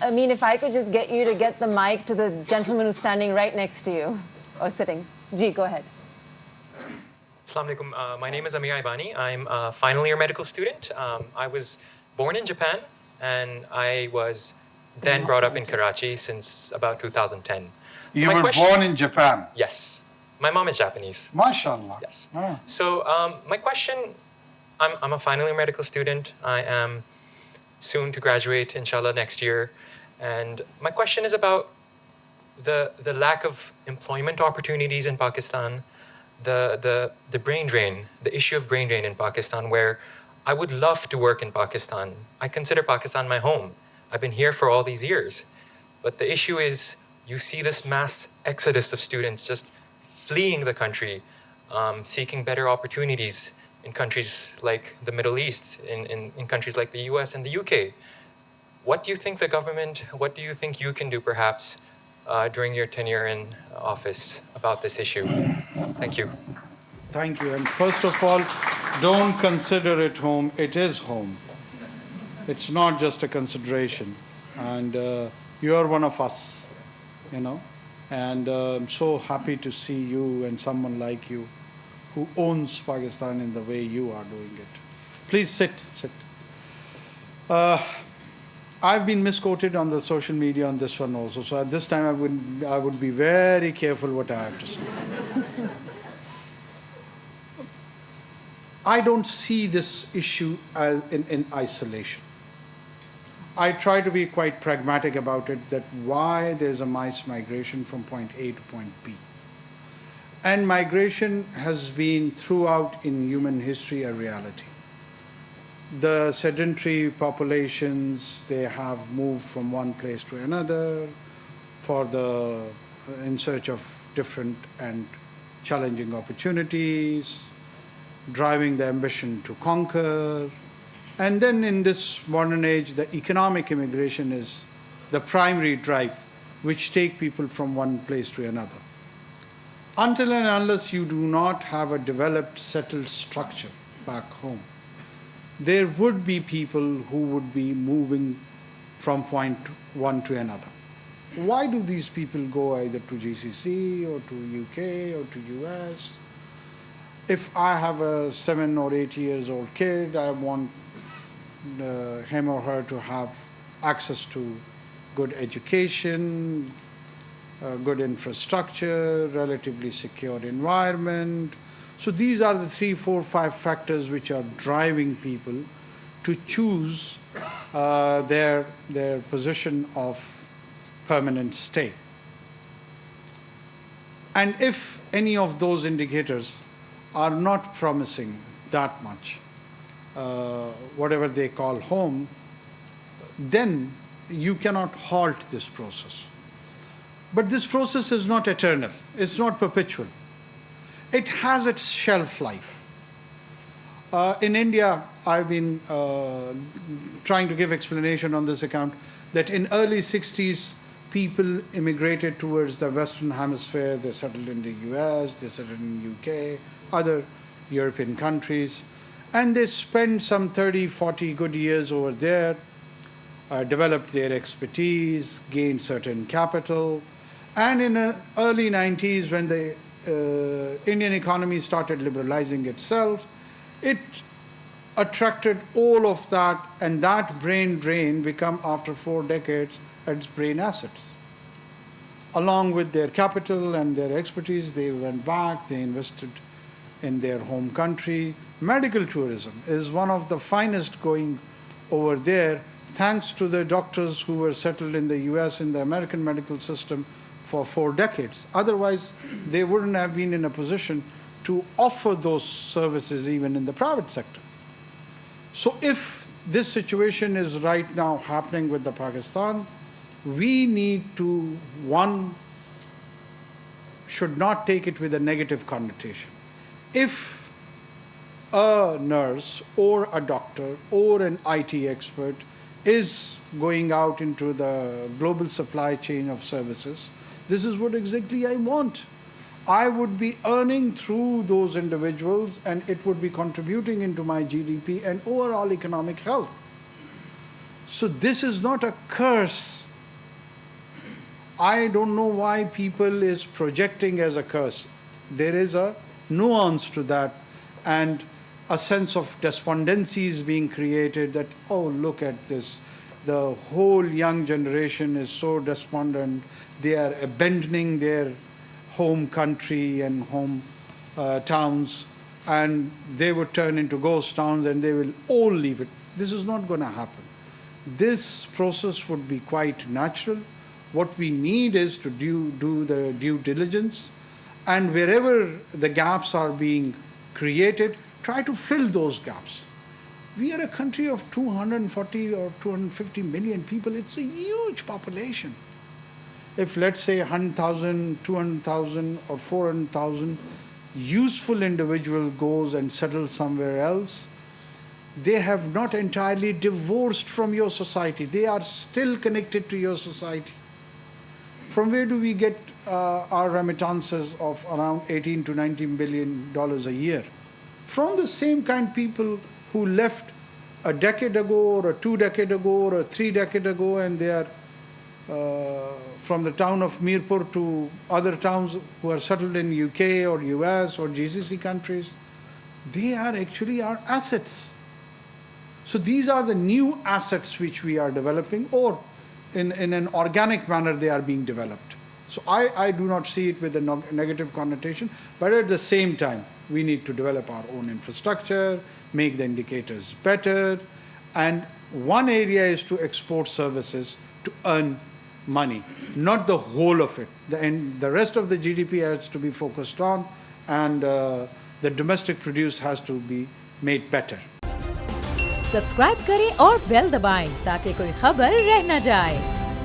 Amin, if I could just get you to get the mic to the gentleman who's standing right next to you, or sitting. Ji, go ahead. Assalamu alaikum. My name is Amir Ibani. I'm a final year medical student. I was born in Japan, and I was then brought up in Karachi since about 2010. So you were born in Japan? Yes. My mom is Japanese. MashaAllah. Yes. Ah. So my question, I'm a final year medical student. I am soon to graduate, inshallah, next year. And my question is about the lack of employment opportunities in Pakistan, the brain drain, the issue of brain drain in Pakistan, where I would love to work in Pakistan. I consider Pakistan my home. I've been here for all these years. But the issue is you see this mass exodus of students just fleeing the country, seeking better opportunities in countries like the Middle East, in countries like the US and the UK. What do you think the government, what do you think you can do perhaps during your tenure in office about this issue? Thank you. Thank you. And first of all, don't consider it home. It is home. It's not just a consideration. And you are one of us, you know. And I'm so happy to see you and someone like you who owns Pakistan in the way you are doing it. Please sit. I've been misquoted on the social media on this one also. So at this time, I would be very careful what I have to say. I don't see this issue as in isolation. I try to be quite pragmatic about it, that why there's a mass migration from point A to point B. And migration has been throughout in human history a reality. The sedentary populations, they have moved from one place to another in search of different and challenging opportunities, driving the ambition to conquer. And then in this modern age, the economic immigration is the primary drive which take people from one place to another. Until and unless you do not have a developed, settled structure back home, there would be people who would be moving from point one to another. Why do these people go either to GCC or to UK or to US? If I have a 7 or 8 years old kid, I want him or her to have access to good education, good infrastructure, relatively secure environment. So these are the 3, 4, 5 factors which are driving people to choose their position of permanent stay. And if any of those indicators are not promising that much, whatever they call home, then you cannot halt this process. But this process is not eternal. It's not perpetual. It has its shelf life. In India, I've been trying to give explanation on this account that in early 60s, people immigrated towards the Western Hemisphere. They settled in the US, they settled in UK, other European countries. And they spent some 30, 40 good years over there, developed their expertise, gained certain capital. And in the early 90s, when the Indian economy started liberalizing itself, it attracted all of that, and that brain drain became, after 4 decades, its brain assets. Along with their capital and their expertise, they went back, they invested in their home country. Medical tourism is one of the finest going over there, thanks to the doctors who were settled in the US in the American medical system for 4 decades. Otherwise, they wouldn't have been in a position to offer those services even in the private sector. So if this situation is right now happening with the Pakistan, we need to, one, should not take it with a negative connotation. If a nurse or a doctor or an IT expert is going out into the global supply chain of services, this is what exactly I want. I would be earning through those individuals, and it would be contributing into my GDP and overall economic health. So this is not a curse I don't know why people is projecting as a curse. There is a nuance to that, and a sense of despondency is being created that, oh, look at this. The whole young generation is so despondent. They are abandoning their home country and home towns, and they would turn into ghost towns and they will all leave it. This is not going to happen. This process would be quite natural. What we need is to do the due diligence, and wherever the gaps are being created, try to fill those gaps. We are a country of 240 or 250 million people. It's a huge population. If, let's say, 100,000, 200,000 or 400,000 useful individual goes and settles somewhere else, they have not entirely divorced from your society. They are still connected to your society. From where do we get our remittances of around 18 to 19 billion dollars a year? From the same kind of people who left a decade ago or 2 decades ago or 3 decades ago, and they are from the town of Mirpur to other towns who are settled in UK or US or GCC countries. They are actually our assets. So these are the new assets which we are developing, or in an organic manner they are being developed. So I do not see it with a negative connotation, but at the same time, we need to develop our own infrastructure, make the indicators better, and one area is to export services to earn money, not the whole of it. The rest of the GDP has to be focused on, and the domestic produce has to be made better. Subscribe करें और bell दबाएं ताकि कोई खबर रह न जाए।